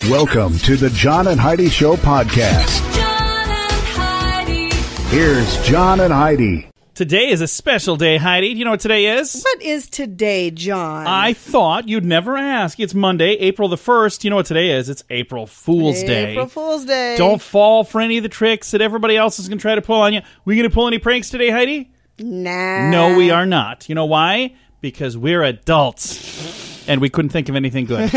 Welcome to the John and Heidi Show podcast. John and Heidi. Here's John and Heidi. Today is a special day, Heidi. Do you know what today is? What is today, John? I thought you'd never ask. It's Monday, April the 1st. You know what today is? It's April Fool's Day. April Fool's Day. Don't fall for any of the tricks that everybody else is going to try to pull on you. We going to pull any pranks today, Heidi? Nah. No, we are not. You know why? Because we're adults. And we couldn't think of anything good.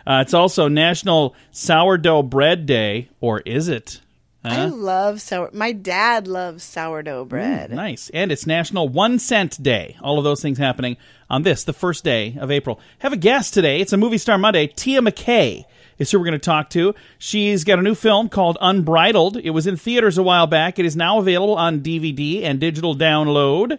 It's also National Sourdough Bread Day, or is it? I love my dad loves sourdough bread. Nice. And it's National 1 Cent Day. All of those things happening on this, the first day of April. Have a guest today. It's a Movie Star Monday. Tia McKay is who we're going to talk to. She's got a new film called Unbridled. It was in theaters a while back. It is now available on DVD and digital download.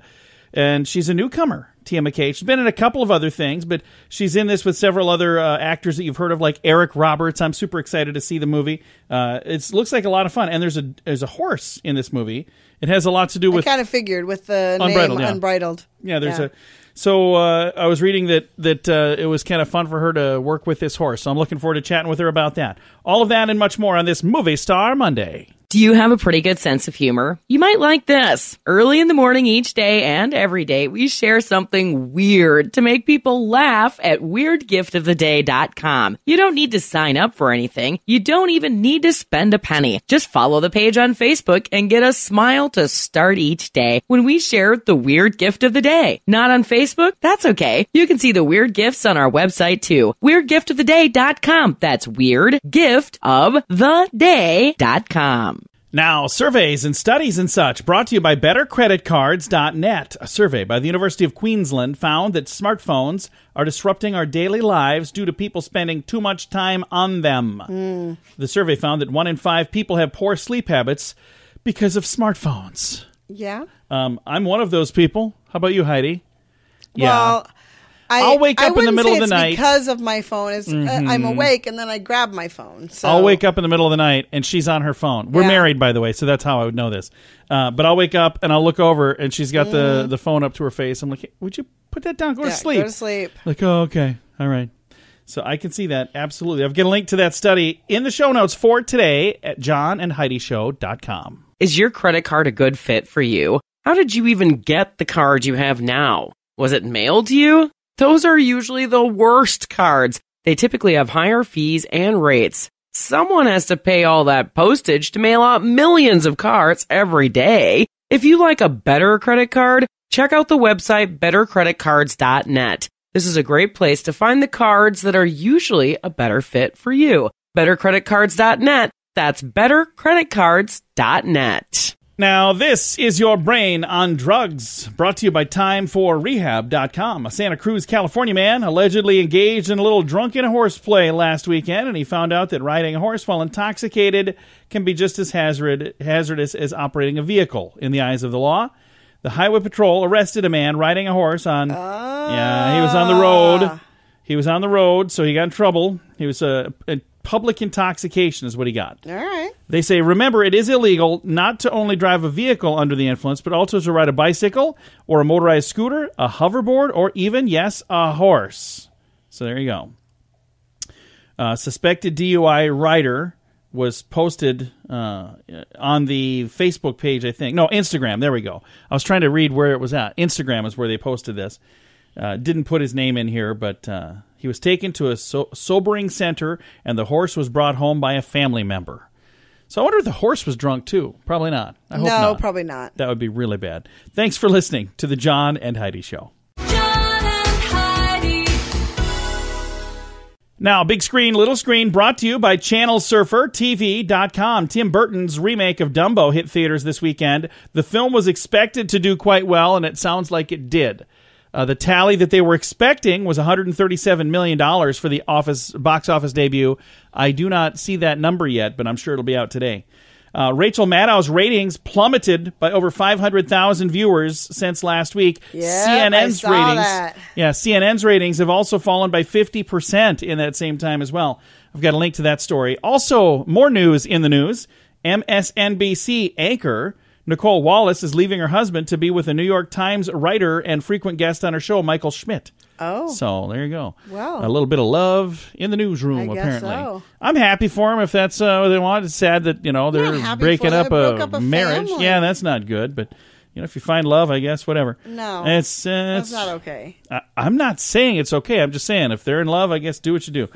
And she's a newcomer, Tia McKay. She's been in a couple of other things, but she's in this with several other actors that you've heard of, like Eric Roberts. I'm super excited to see the movie. It looks like a lot of fun. And there's a horse in this movie. It has a lot to do with... I kind of figured with the Unbridled, name yeah. Unbridled. Yeah, there's a... So I was reading that it was kind of fun for her to work with this horse. So I'm looking forward to chatting with her about that. All of that and much more on this Movie Star Monday. Do you have a pretty good sense of humor? You might like this. Early in the morning each day and every day, we share something weird to make people laugh at WeirdGiftOfTheDay.com. You don't need to sign up for anything. You don't even need to spend a penny. Just follow the page on Facebook and get a smile to start each day when we share the Weird Gift of the Day. Not on Facebook? That's okay. You can see the weird gifts on our website too. WeirdGiftOfTheDay.com. That's WeirdGiftOfTheDay.com. Now, surveys and studies and such, brought to you by BetterCreditCards.net. A survey by the University of Queensland found that smartphones are disrupting our daily lives due to people spending too much time on them. The survey found that 1 in 5 people have poor sleep habits because of smartphones. Yeah? I'm one of those people. How about you, Heidi? Well, I'll wake up in the middle of the night. Because of my phone. I'm awake and then I grab my phone. So. I'll wake up in the middle of the night and she's on her phone. We're married, by the way, so that's how I would know this. But I'll wake up and I'll look over and she's got the phone up to her face. I'm like, hey, would you put that down? Go to sleep. Go to sleep. Like, oh, okay. All right. So I can see that. Absolutely. I've got a link to that study in the show notes for today at johnandheidishow.com. Is your credit card a good fit for you? How did you even get the card you have now? Was it mailed to you? Those are usually the worst cards. They typically have higher fees and rates. Someone has to pay all that postage to mail out millions of cards every day. If you like a better credit card, check out the website bettercreditcards.net. This is a great place to find the cards that are usually a better fit for you. Bettercreditcards.net. That's bettercreditcards.net. Now, this is your brain on drugs, brought to you by TimeForRehab.com. A Santa Cruz, California man allegedly engaged in a little drunken horseplay last weekend, and he found out that riding a horse while intoxicated can be just as hazardous as operating a vehicle in the eyes of the law. The Highway Patrol arrested a man riding a horse on... Yeah, he was on the road. He was on the road, so he got in trouble. He was a public intoxication is what he got. All right. They say, remember, it is illegal not to only drive a vehicle under the influence, but also to ride a bicycle or a motorized scooter, a hoverboard, or even, yes, a horse. So there you go. Suspected DUI rider was posted on the Facebook page, I think. No, Instagram. There we go. I was trying to read where it was at. Instagram is where they posted this. Didn't put his name in here, but he was taken to a sobering center, and the horse was brought home by a family member. So I wonder if the horse was drunk, too. Probably not. I hope not. No, probably not. That would be really bad. Thanks for listening to the John and Heidi Show. John and Heidi. Now, big screen, little screen, brought to you by ChannelSurferTV.com. Tim Burton's remake of Dumbo hit theaters this weekend. The film was expected to do quite well, and it sounds like it did. The tally that they were expecting was $137 million for the box office debut. I do not see that number yet, but I'm sure it'll be out today. Rachel Maddow's ratings plummeted by over 500,000 viewers since last week. Yeah, I saw that. Yeah, CNN's ratings have also fallen by 50% in that same time as well. I've got a link to that story. Also, more news in the news. MSNBC anchor Nicole Wallace is leaving her husband to be with a New York Times writer and frequent guest on her show, Michael Schmidt. Oh. So there you go. Wow. A little bit of love in the newsroom, I guess apparently. so. I'm happy for them if that's what they want. It's sad that, they're happy breaking for them. up They broke up a marriage. family. Yeah, that's not good. But, if you find love, I guess, whatever. No. It's That's not okay. I'm not saying it's okay. I'm just saying if they're in love, I guess do what you do.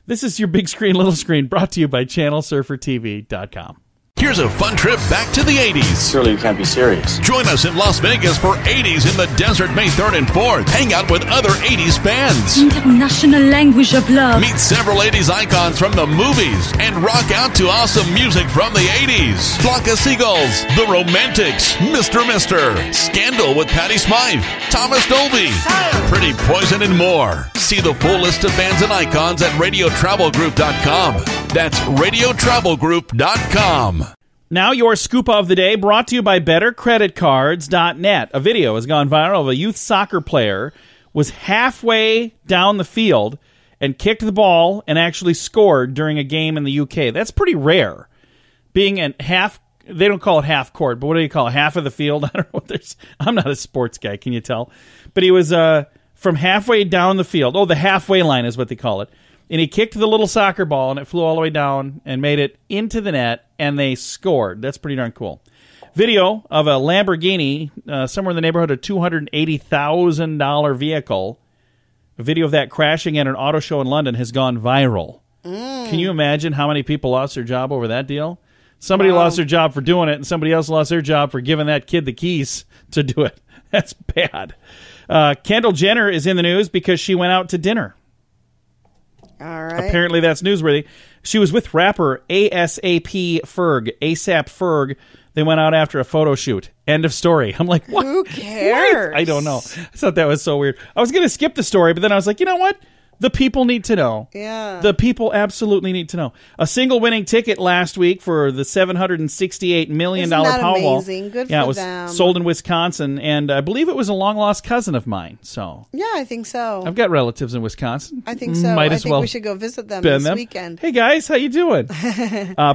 This is your Big Screen, Little Screen, brought to you by ChannelSurferTV.com. Here's a fun trip back to the 80s. Surely you can't be serious. Join us in Las Vegas for 80s in the Desert May 3rd and 4th. Hang out with other 80s fans. International language of love. Meet several 80s icons from the movies and rock out to awesome music from the 80s. Flock of Seagulls, The Romantics, Mr. Scandal with Patti Smythe, Thomas Dolby, Pretty Poison, and more. See the full list of bands and icons at RadioTravelGroup.com. That's RadioTravelGroup.com. Now your scoop of the day, brought to you by BetterCreditCards.net. A video has gone viral of a youth soccer player was halfway down the field and kicked the ball and actually scored during a game in the UK. That's pretty rare. Being at half, they don't call it half court, but what do you call it? Half of the field? I don't know. I'm not a sports guy, can you tell? But he was from halfway down the field. Oh, the halfway line is what they call it. And he kicked the little soccer ball, and it flew all the way down and made it into the net, and they scored. That's pretty darn cool. Video of a Lamborghini, somewhere in the neighborhood of $280,000 vehicle. A video of that crashing at an auto show in London has gone viral. Can you imagine how many people lost their job over that deal? Somebody lost their job for doing it, and somebody else lost their job for giving that kid the keys to do it. That's bad. Kendall Jenner is in the news because she went out to dinner. All right. Apparently that's newsworthy. She was with rapper ASAP Ferg. They went out after a photo shoot. End of story. I'm like, what? Who cares? What? I don't know. I thought that was so weird. I was going to skip the story, but then I was like, you know what? The people need to know. Yeah. The people absolutely need to know. A single winning ticket last week for the $768 million Isn't that Powerball. amazing? Good yeah, for it was them. sold in Wisconsin, and I believe it was a long-lost cousin of mine. So Yeah, I think so. I've got relatives in Wisconsin. I think so. Might I as think well we should go visit them been this them. weekend. Hey guys, how you doing?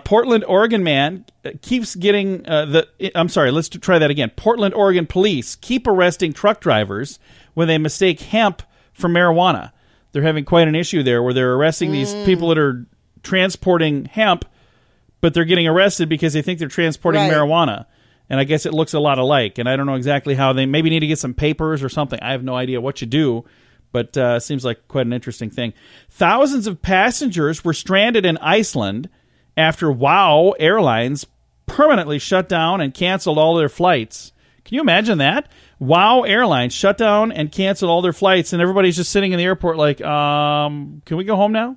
Portland, Oregon man keeps getting let's try that again. Portland, Oregon police keep arresting truck drivers when they mistake hemp for marijuana. They're having quite an issue there where they're arresting these people that are transporting hemp, but they're getting arrested because they think they're transporting Right. marijuana. And I guess it looks a lot alike. And I don't know exactly how they maybe need to get some papers or something. I have no idea what you do, but seems like quite an interesting thing. Thousands of passengers were stranded in Iceland after WOW Airlines permanently shut down and canceled all their flights. Can you imagine that? WOW Airlines shut down and canceled all their flights, and everybody's just sitting in the airport like, can we go home now?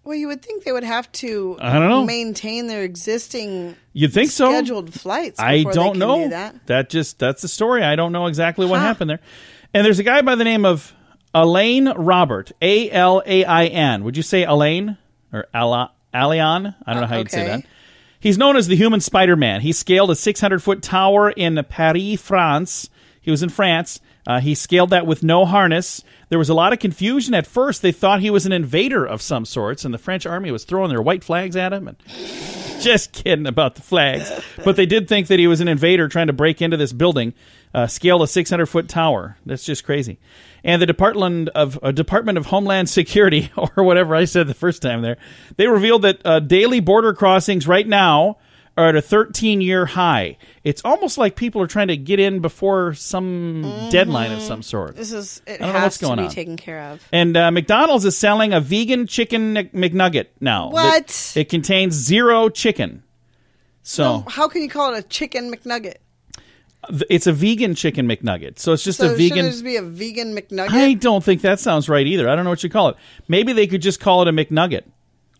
Well, you would think they would have to I don't know. maintain their existing You'd think so. scheduled flights. I before don't they can know. Do that. That's the story. I don't know exactly what happened there. And there's a guy by the name of Alain Robert, Alain. Would you say Alain or Alain? I don't know how you'd say Okay. that. He's known as the Human Spider-Man. He scaled a 600-foot tower in Paris, France. He was in France. He scaled that with no harness. There was a lot of confusion at first. They thought he was an invader of some sorts, and the French army was throwing their white flags at him. And just kidding about the flags. But they did think that he was an invader trying to break into this building, scaled a 600-foot tower. That's just crazy. And the Department of Homeland Security, or whatever I said the first time there, they revealed that daily border crossings right now are at a 13-year high. It's almost like people are trying to get in before some deadline of some sort. It I don't know what's has to going be on. taken care of. And McDonald's is selling a vegan chicken McNugget now. What? It contains 0 chicken. So How can you call it a chicken McNugget? it's a vegan chicken McNugget. So it's just So a vegan. shouldn't it just be a vegan McNugget? I don't think that sounds right either. I don't know what you call it. Maybe they could just call it a McNugget.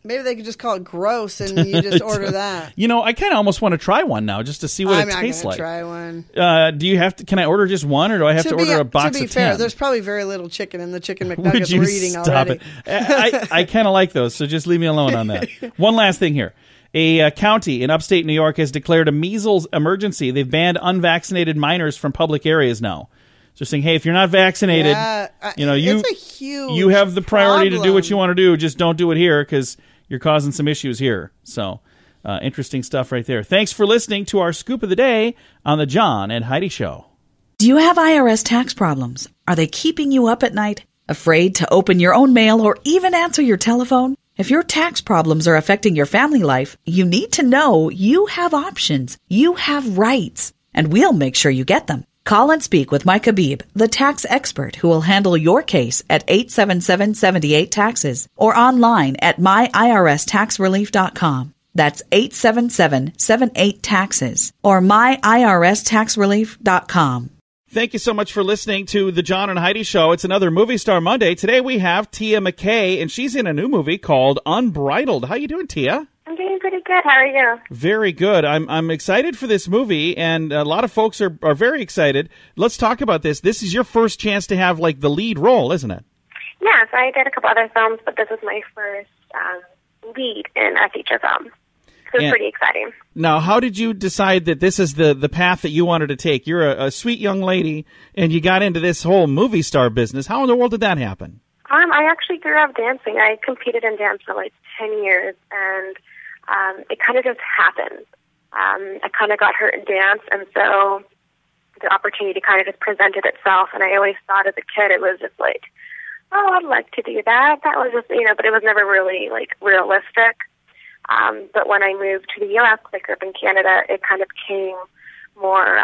Maybe they could just call it gross and you just order that. You know, I kind of almost want to try one now just to see what I'm it not tastes gonna like. Try one. Do you have to? Can I order just one, or do I have to order a box to be of fair, 10? there's probably very little chicken in the chicken Would McNuggets you we're eating stop already. it? I kind of like those, so just leave me alone on that. One last thing here. A county in upstate New York has declared a measles emergency. They've banned unvaccinated minors from public areas now. So saying, hey, if you're not vaccinated, Yeah, you it's a huge you have the priority to do what problem. you want to do. Just don't do it here because you're causing some issues here. So interesting stuff right there. Thanks for listening to our Scoop of the Day on the John and Heidi Show. Do you have IRS tax problems? Are they keeping you up at night? Afraid to open your own mail or even answer your telephone? If your tax problems are affecting your family life, you need to know you have options. You have rights, and we'll make sure you get them. Call and speak with Mike Habib, the tax expert who will handle your case at 877-78-TAXES or online at myirs.taxrelief.com. That's 877-78-TAXES or myirs.taxrelief.com. Thank you so much for listening to the John and Heidi Show. It's another Movie Star Monday. Today we have Tia McKay, and she's in a new movie called Unbridled. How you doing, Tia? I'm doing pretty good. How are you? Very good. I'm excited for this movie, and a lot of folks are very excited. Let's talk about this. This is your first chance to have, like, the lead role, isn't it? Yes, I did a couple other films, but this was my first lead in a feature film. So it's pretty exciting. Now, how did you decide that this is the path that you wanted to take? You're a sweet young lady, and you got into this whole movie star business. How in the world did that happen? I actually grew up dancing. I competed in dance for like 10 years, and it kind of just happened. I kind of got hurt in dance, and so the opportunity kind of just presented itself, and I always thought as a kid it was just like, oh, I'd like to do that. That was just, but it was never really like realistic. But when I moved to the U.S., I grew up in Canada, it kind of became more,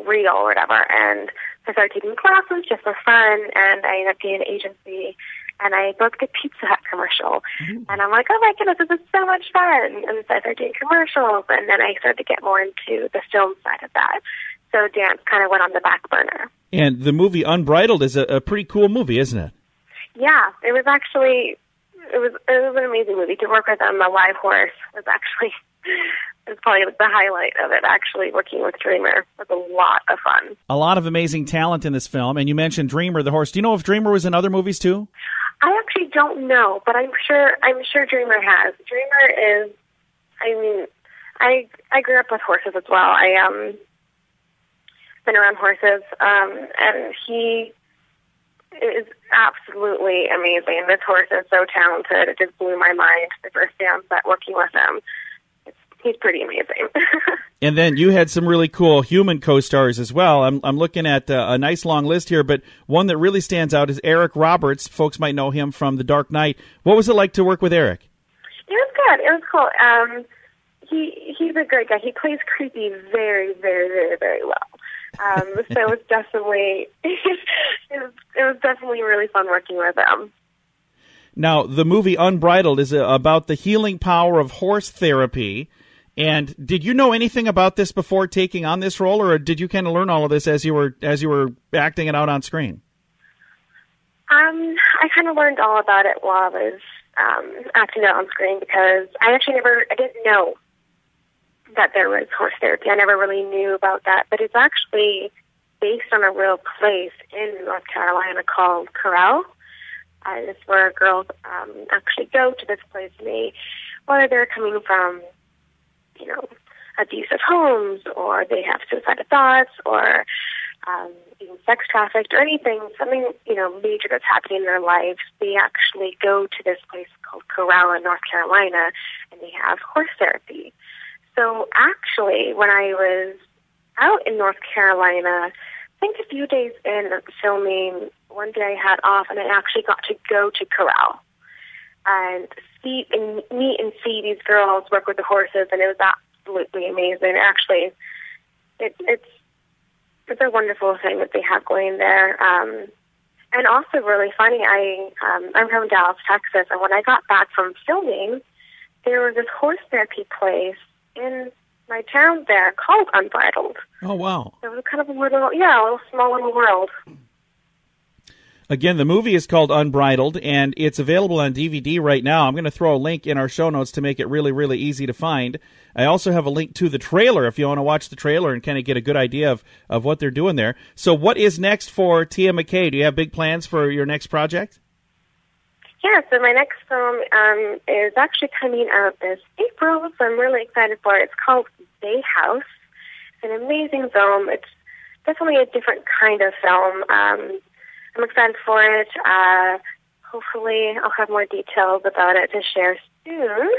real or whatever. And I started taking classes just for fun, and I ended up getting an agency, and I booked a Pizza Hut commercial. Mm-hmm. And I'm like, oh my goodness, this is so much fun. And so I started doing commercials, and then I started to get more into the film side of that. So dance kind of went on the back burner. And the movie Unbridled is a pretty cool movie, isn't it? Yeah, it was actually... It was an amazing movie. To work with a live horse was probably the highlight of it. Actually, working with Dreamer was a lot of fun. A lot of amazing talent in this film, and you mentioned Dreamer, the horse. Do you know if Dreamer was in other movies too? I actually don't know, but I'm sure Dreamer has. Dreamer is. I grew up with horses as well. I been around horses, and he is absolutely amazing. This horse is so talented. It just blew my mind the first day on set working with him. He's pretty amazing. And then you had some really cool human co-stars as well. I'm looking at a nice long list here, but one that really stands out is Eric Roberts. Folks might know him from The Dark Knight. What was it like to work with Eric? It was good. It was cool. He's a great guy. He plays creepy very, very, very, very well. So it was definitely it was definitely really fun working with him. Now, the movie Unbridled is about the healing power of horse therapy. And did you know anything about this before taking on this role, or did you kind of learn all of this as you were acting it out on screen? I kind of learned all about it while I was acting it on screen, because I didn't know that there was horse therapy. I never really knew about that, but it's actually based on a real place in North Carolina called Corral. It's where girls actually go to this place, and whether they're coming from, abusive homes, or they have suicidal thoughts, or being sex trafficked, or something major that's happening in their lives, they actually go to this place called Corral in North Carolina, and they have horse therapy. So actually, when I was out in North Carolina, I think a few days in of filming, one day I had off, and I actually got to go to Corral and meet and see these girls work with the horses, and it was absolutely amazing. Actually, it's a wonderful thing that they have going there. And also really funny, I'm from Dallas, Texas, and when I got back from filming, there was this horse therapy place in my town there called Unbridled. Oh, wow. It was kind of a little small little world. Again, the movie is called Unbridled, and it's available on DVD right now. I'm going to throw a link in our show notes to make it really, really easy to find. I also have a link to the trailer if you want to watch the trailer and kind of get a good idea of what they're doing there. So what is next for Tia McKay? Do you have big plans for your next project? Yeah, so my next film is actually coming out this April, so I'm really excited for it. It's called Bay House. It's an amazing film. It's definitely a different kind of film. I'm excited for it. Hopefully I'll have more details about it to share soon.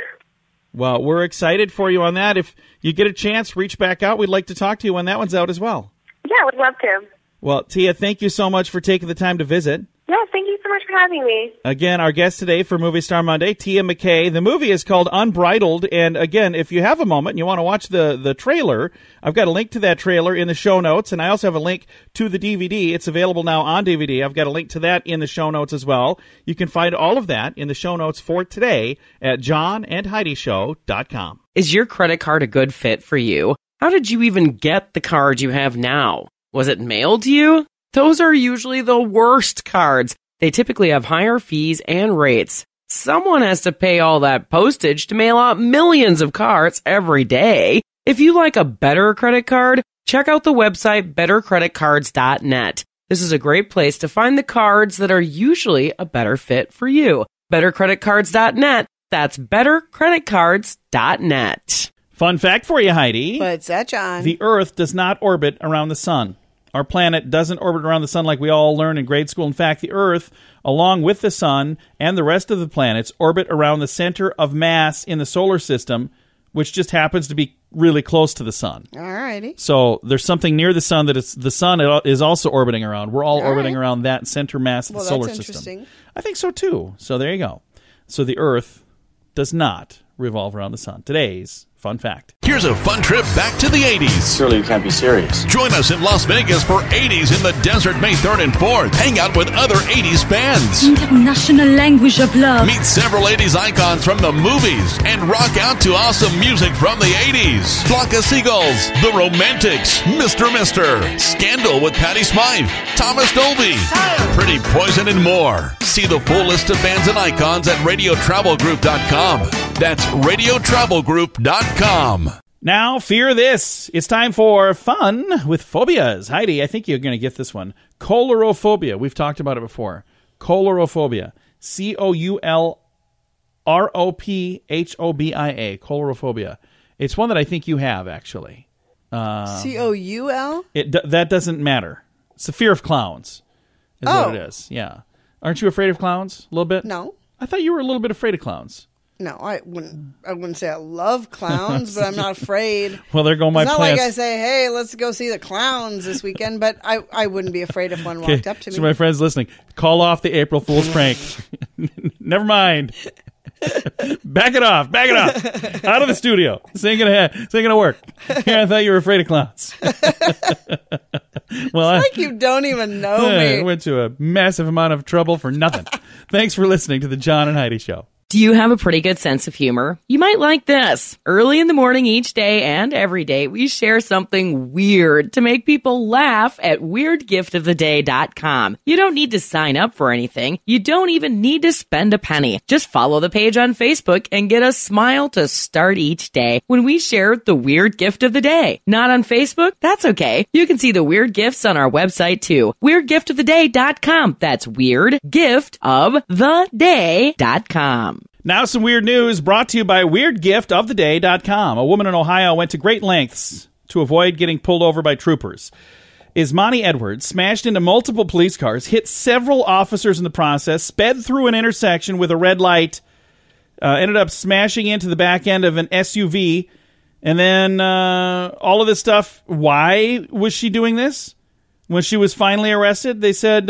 Well, we're excited for you on that. If you get a chance, reach back out. We'd like to talk to you when that one's out as well. Yeah, I would love to. Well, Tia, thank you so much for taking the time to visit. Yeah, thank you so much for having me. Again, our guest today for Movie Star Monday, Tia McKay. The movie is called Unbridled, and again, if you have a moment and you want to watch the trailer, I've got a link to that trailer in the show notes, and I also have a link to the DVD. It's available now on DVD. I've got a link to that in the show notes as well. You can find all of that in the show notes for today at johnandheidishow.com. Is your credit card a good fit for you? How did you even get the card you have now? Was it mailed to you? Those are usually the worst cards. They typically have higher fees and rates. Someone has to pay all that postage to mail out millions of cards every day. If you like a better credit card, check out the website bettercreditcards.net. This is a great place to find the cards that are usually a better fit for you. Bettercreditcards.net. That's bettercreditcards.net. Fun fact for you, Heidi. What's that, John? The Earth does not orbit around the sun. Our planet doesn't orbit around the sun like we all learn in grade school. In fact, the Earth, along with the sun and the rest of the planets, orbit around the center of mass in the solar system, which just happens to be really close to the sun. All righty. So there's something near the sun that the sun is also orbiting around. We're all orbiting around that center mass of the solar system. Interesting. I think so, too. So there you go. So the Earth does not revolve around the sun. Today's fun fact. Here's a fun trip back to the 80s. Surely you can't be serious. Join us in Las Vegas for 80s in the Desert May 3rd and 4th. Hang out with other 80s fans. International language of love. Meet several 80s icons from the movies and rock out to awesome music from the 80s. Flock of Seagulls, The Romantics, Mr. Scandal with Patty Smythe, Thomas Dolby, Pretty Poison, and more. See the full list of bands and icons at radiotravelgroup.com. That's radiotravelgroup.com. Now, fear this. It's time for fun with phobias. Heidi, I think you're going to get this one. Colorophobia. We've talked about it before. Colorophobia. Courophobia. Colorophobia. It's one that I think you have, actually. Coul? That doesn't matter. It's the fear of clowns is what it is. Yeah. Aren't you afraid of clowns a little bit? No. I thought you were a little bit afraid of clowns. No, I wouldn't say I love clowns, but I'm not afraid. Well, there go my plans. It's not plans. like I say, hey, let's go see the clowns this weekend, but I wouldn't be afraid if one walked up to me. So my friends listening, call off the April Fool's prank. Never mind. Back it off. Out of the studio. This ain't gonna work. Yeah, I thought you were afraid of clowns. Well, it's like you don't even know me. I went to a massive amount of trouble for nothing. Thanks for listening to the John and Heidi Show. Do you have a pretty good sense of humor? You might like this. Early in the morning each day and every day, we share something weird to make people laugh at WeirdGiftOfTheDay.com. You don't need to sign up for anything. You don't even need to spend a penny. Just follow the page on Facebook and get a smile to start each day when we share the weird gift of the day. Not on Facebook? That's okay. You can see the weird gifts on our website too. WeirdGiftOfTheDay.com. That's WeirdGiftOfTheDay.com. Now some weird news brought to you by WeirdGiftOfTheDay.com. A woman in Ohio went to great lengths to avoid getting pulled over by troopers. Ismani Edwards smashed into multiple police cars, hit several officers in the process, sped through an intersection with a red light, ended up smashing into the back end of an SUV, and then all of this stuff. Why was she doing this? When she was finally arrested, they said,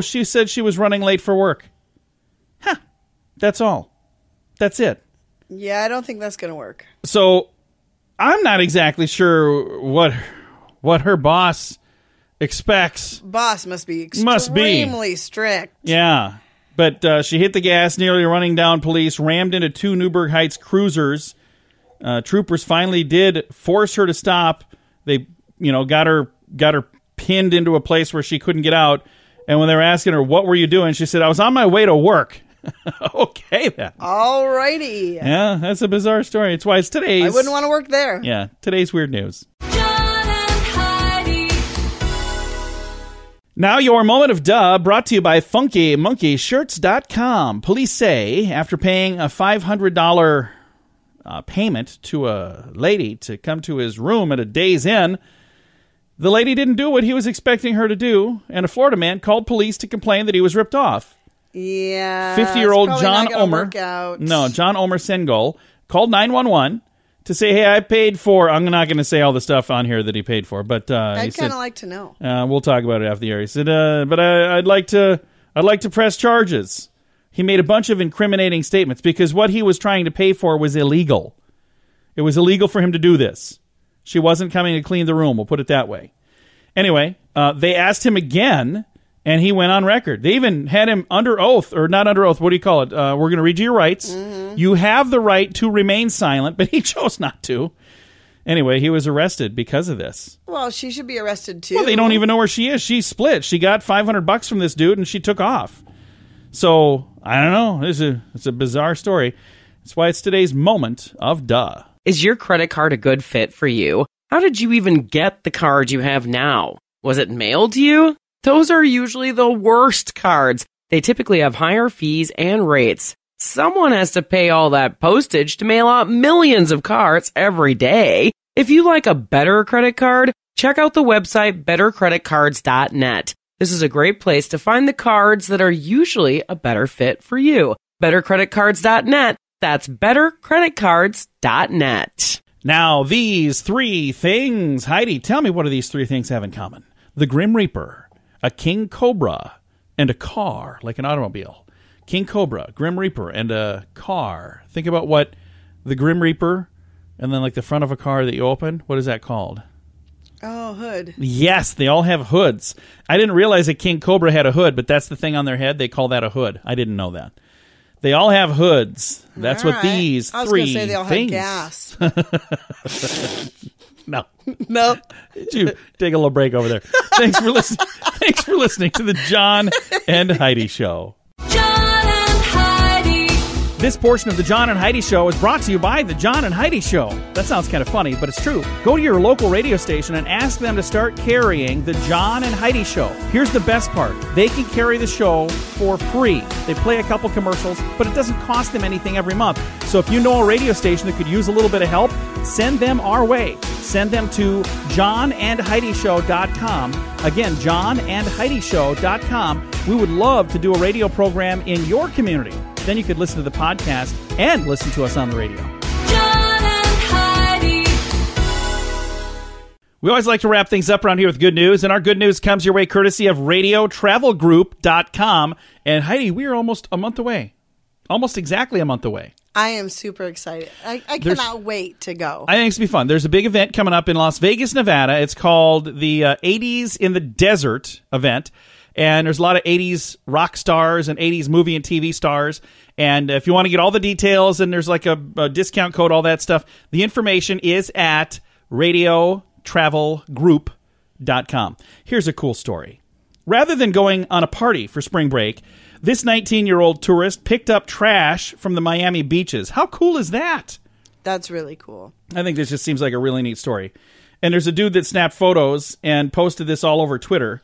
she said she was running late for work. Huh. That's all. That's it. Yeah, I don't think that's going to work. So I'm not exactly sure what her boss expects. Boss must be extremely strict. Yeah. But she hit the gas, nearly running down police, rammed into two Newburgh Heights cruisers. Troopers finally did force her to stop. They, got her pinned into a place where she couldn't get out. And when they were asking her, what were you doing? She said, I was on my way to work. Okay, then. All righty. Yeah, that's a bizarre story. It's why it's today's... I wouldn't want to work there. Yeah, today's weird news. John and Heidi. Now your moment of duh, brought to you by FunkyMonkeyShirts.com. Police say, after paying a $500 payment to a lady to come to his room at a Days Inn, the lady didn't do what he was expecting her to do, and a Florida man called police to complain that he was ripped off. Yeah. 50-year-old John Omer. John Omer Sengol called 911 to say, hey, I paid for, I'm not going to say all the stuff on here that he paid for, but I'd kind of like to know. We'll talk about it after the air. He said, but I'd like to press charges. He made a bunch of incriminating statements because what he was trying to pay for was illegal. It was illegal for him to do this. She wasn't coming to clean the room, we'll put it that way. Anyway, they asked him again, and he went on record. They even had him under oath, or not under oath, what do you call it? We're going to read you your rights. Mm-hmm. You have the right to remain silent, but he chose not to. Anyway, he was arrested because of this. Well, she should be arrested too. Well, they don't even know where she is. She's split. She got $500 from this dude, and she took off. So, I don't know. It's a bizarre story. That's why it's today's moment of duh. Is your credit card a good fit for you? How did you even get the card you have now? Was it mailed to you? Those are usually the worst cards. They typically have higher fees and rates. Someone has to pay all that postage to mail out millions of cards every day. If you like a better credit card, check out the website bettercreditcards.net. This is a great place to find the cards that are usually a better fit for you. bettercreditcards.net. That's bettercreditcards.net. Now, these three things. Heidi, tell me, what do these three things have in common? The Grim Reaper, a king cobra, and a car, like an automobile. King Cobra, Grim Reaper, and a car. Think about what the Grim Reaper, and then like the front of a car that you open, what is that called? Oh, hood. Yes, they all have hoods. I didn't realize that King Cobra had a hood, but that's the thing on their head. They call that a hood. I didn't know that. They all have hoods. That's all what these three things. I was going to say they all have gas. No. Nope. Did you take a little break over there? Thanks for listening. Thanks for listening to the John and Heidi Show. This portion of the John and Heidi Show is brought to you by the John and Heidi Show. That sounds kind of funny, but it's true. Go to your local radio station and ask them to start carrying the John and Heidi Show. Here's the best part. They can carry the show for free. They play a couple commercials, but it doesn't cost them anything every month. So if you know a radio station that could use a little bit of help, send them our way. Send them to johnandheidishow.com. Again, johnandheidishow.com. We would love to do a radio program in your community. Then you could listen to the podcast and listen to us on the radio. John and Heidi. We always like to wrap things up around here with good news, and our good news comes your way courtesy of radiotravelgroup.com. And Heidi, we are almost a month away. Almost exactly a month away. I am super excited. I cannot wait to go. I think it's going to be fun. There's a big event coming up in Las Vegas, Nevada. It's called the 80s in the Desert event. And there's a lot of 80s rock stars and 80s movie and TV stars. And if you want to get all the details, and there's like a discount code, all that stuff, the information is at radiotravelgroup.com. Here's a cool story. Rather than going on a party for spring break, this 19-year-old tourist picked up trash from the Miami beaches. How cool is that? That's really cool. I think this just seems like a really neat story. And there's a dude that snapped photos and posted this all over Twitter.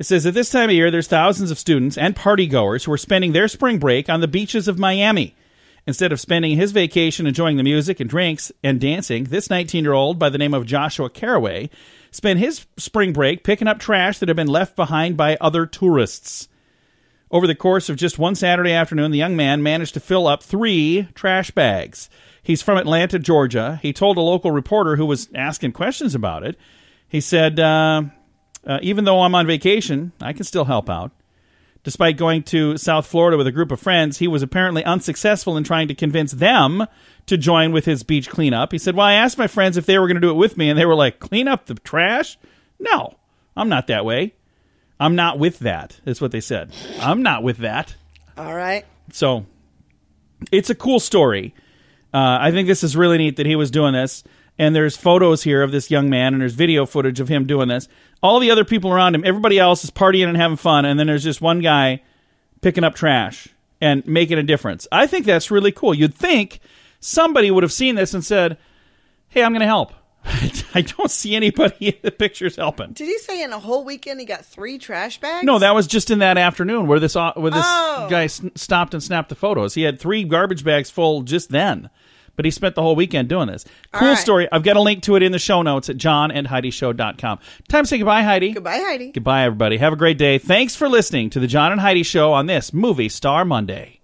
It says, at this time of year, there's thousands of students and partygoers who are spending their spring break on the beaches of Miami. Instead of spending his vacation enjoying the music and drinks and dancing, this 19-year-old by the name of Joshua Caraway spent his spring break picking up trash that had been left behind by other tourists. Over the course of just one Saturday afternoon, the young man managed to fill up 3 trash bags. He's from Atlanta, Georgia. He told a local reporter who was asking questions about it, he said, even though I'm on vacation, I can still help out. Despite going to South Florida with a group of friends, he was apparently unsuccessful in trying to convince them to join with his beach cleanup. He said, well, I asked my friends if they were going to do it with me, and they were like, clean up the trash? No, I'm not that way. I'm not with that, is what they said. I'm not with that. All right. So, it's a cool story. I think this is really neat that he was doing this. And there's photos here of this young man, and there's video footage of him doing this. All the other people around him, everybody else is partying and having fun, and then there's just one guy picking up trash and making a difference. I think that's really cool. You'd think somebody would have seen this and said, hey, I'm going to help. I don't see anybody in the pictures helping. Did he say in a whole weekend he got 3 trash bags? No, that was just in that afternoon where this guy stopped and snapped the photos. He had 3 garbage bags full just then. But he spent the whole weekend doing this. Cool story. I've got a link to it in the show notes at johnandheidishow.com. Time to say goodbye, Heidi. Goodbye, Heidi. Goodbye, everybody. Have a great day. Thanks for listening to the John and Heidi Show on this Movie Star Monday.